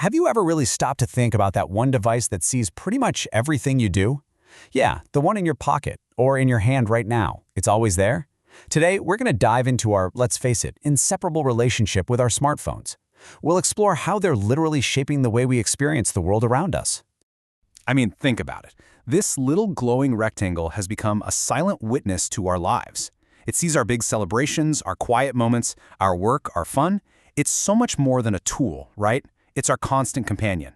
Have you ever really stopped to think about that one device that sees pretty much everything you do? Yeah, the one in your pocket or in your hand right now. It's always there. Today, we're going to dive into our, let's face it, inseparable relationship with our smartphones. We'll explore how they're literally shaping the way we experience the world around us. I mean, think about it. This little glowing rectangle has become a silent witness to our lives. It sees our big celebrations, our quiet moments, our work, our fun. It's so much more than a tool, right? It's our constant companion.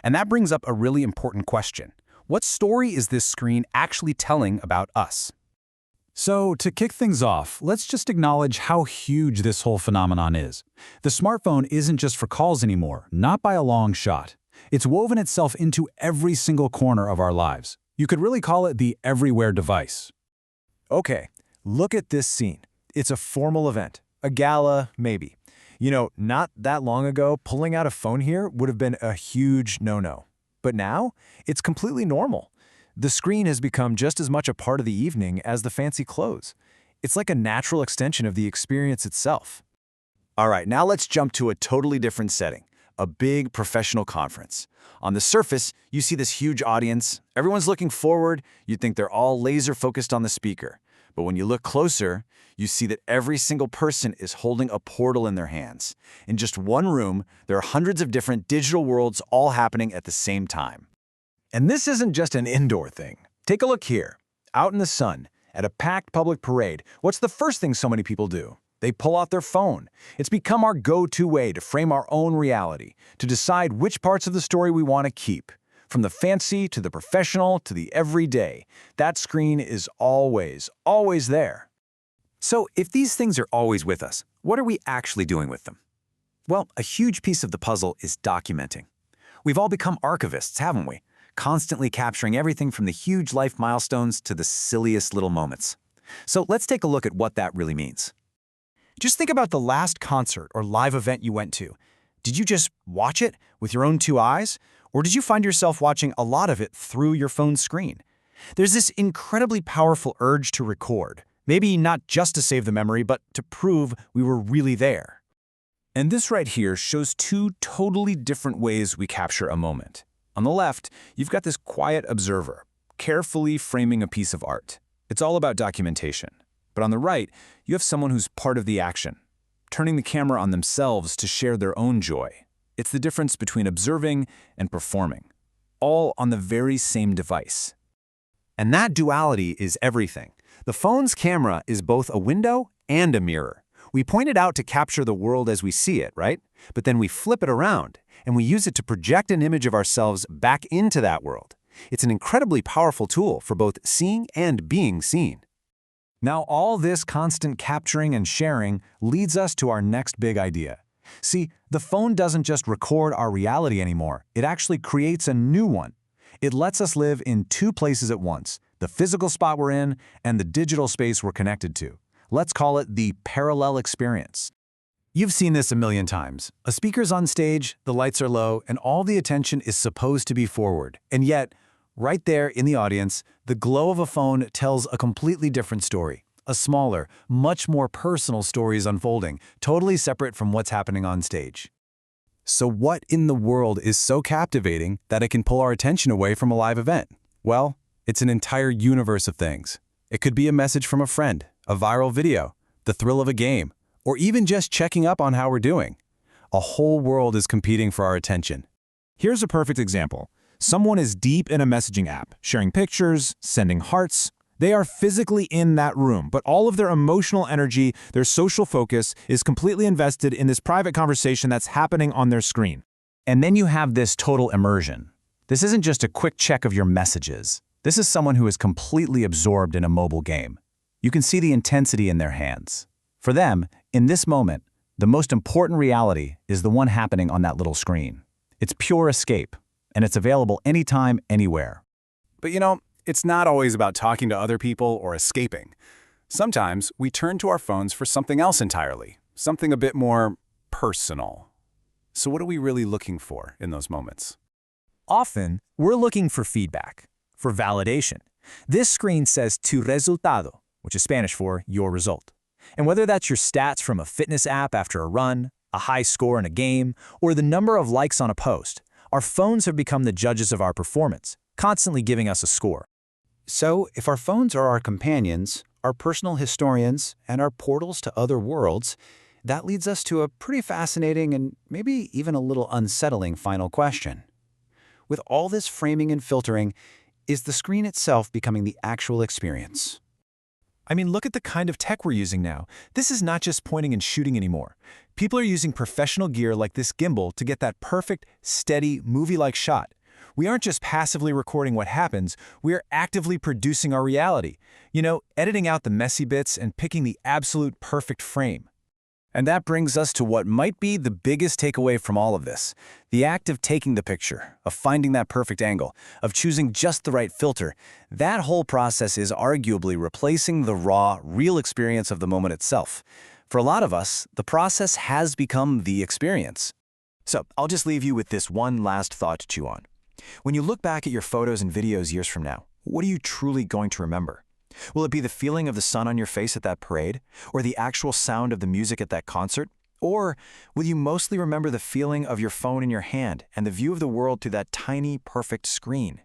And that brings up a really important question. What story is this screen actually telling about us? So, to kick things off, let's just acknowledge how huge this whole phenomenon is. The smartphone isn't just for calls anymore, not by a long shot. It's woven itself into every single corner of our lives. You could really call it the everywhere device. Okay, look at this scene. It's a formal event, a gala, maybe. Not that long ago, pulling out a phone here would have been a huge no-no. But now, it's completely normal. The screen has become just as much a part of the evening as the fancy clothes. It's like a natural extension of the experience itself. All right, now let's jump to a totally different setting, a big professional conference. On the surface, you see this huge audience. Everyone's looking forward. You'd think they're all laser-focused on the speaker. But when you look closer, you see that every single person is holding a portal in their hands. In just one room, there are hundreds of different digital worlds all happening at the same time. And this isn't just an indoor thing. Take a look here. Out in the sun, at a packed public parade, what's the first thing so many people do? They pull out their phone. It's become our go-to way to frame our own reality, to decide which parts of the story we want to keep. From the fancy to the professional to the everyday, that screen is always there. So if these things are always with us, what are we actually doing with them? Well, a huge piece of the puzzle is documenting. We've all become archivists, haven't we? Constantly capturing everything from the huge life milestones to the silliest little moments. So let's take a look at what that really means. Just think about the last concert or live event you went to. Did you just watch it with your own two eyes? Or did you find yourself watching a lot of it through your phone's screen? There's this incredibly powerful urge to record. Maybe not just to save the memory, but to prove we were really there. And this right here shows two totally different ways we capture a moment. On the left, you've got this quiet observer, carefully framing a piece of art. It's all about documentation. But on the right, you have someone who's part of the action, turning the camera on themselves to share their own joy. It's the difference between observing and performing, all on the very same device. And that duality is everything. The phone's camera is both a window and a mirror. We point it out to capture the world as we see it, right? But then we flip it around, and we use it to project an image of ourselves back into that world. It's an incredibly powerful tool for both seeing and being seen. Now, all this constant capturing and sharing leads us to our next big idea. See, the phone doesn't just record our reality anymore. It actually creates a new one. It lets us live in two places at once, the physical spot we're in and the digital space we're connected to. Let's call it the parallel experience. You've seen this a million times. A speaker's on stage, the lights are low, and all the attention is supposed to be forward. And yet, right there in the audience, the glow of a phone tells a completely different story. A smaller, much more personal story is unfolding, totally separate from what's happening on stage. So what in the world is so captivating that it can pull our attention away from a live event? Well, it's an entire universe of things. It could be a message from a friend, a viral video, the thrill of a game, or even just checking up on how we're doing. A whole world is competing for our attention. Here's a perfect example. Someone is deep in a messaging app, sharing pictures, sending hearts. They are physically in that room, but all of their emotional energy, their social focus, is completely invested in this private conversation that's happening on their screen. And then you have this total immersion. This isn't just a quick check of your messages. This is someone who is completely absorbed in a mobile game. You can see the intensity in their hands. For them, in this moment, the most important reality is the one happening on that little screen. It's pure escape, and it's available anytime, anywhere. But it's not always about talking to other people or escaping. Sometimes we turn to our phones for something else entirely, something a bit more personal. So what are we really looking for in those moments? Often, we're looking for feedback, for validation. This screen says tu resultado, which is Spanish for your result. And whether that's your stats from a fitness app after a run, a high score in a game, or the number of likes on a post. Our phones have become the judges of our performance, constantly giving us a score. So, if our phones are our companions, our personal historians, and our portals to other worlds, that leads us to a pretty fascinating and maybe even a little unsettling final question. With all this framing and filtering, is the screen itself becoming the actual experience? I mean, look at the kind of tech we're using now. This is not just pointing and shooting anymore. People are using professional gear like this gimbal to get that perfect, steady, movie-like shot. We aren't just passively recording what happens, we are actively producing our reality. Editing out the messy bits and picking the absolute perfect frame. And that brings us to what might be the biggest takeaway from all of this. The act of taking the picture, of finding that perfect angle, of choosing just the right filter, that whole process is arguably replacing the raw, real experience of the moment itself. For a lot of us, the process has become the experience. So, I'll just leave you with this one last thought to chew on. When you look back at your photos and videos years from now, what are you truly going to remember? Will it be the feeling of the sun on your face at that parade? Or the actual sound of the music at that concert? Or will you mostly remember the feeling of your phone in your hand and the view of the world through that tiny, perfect screen?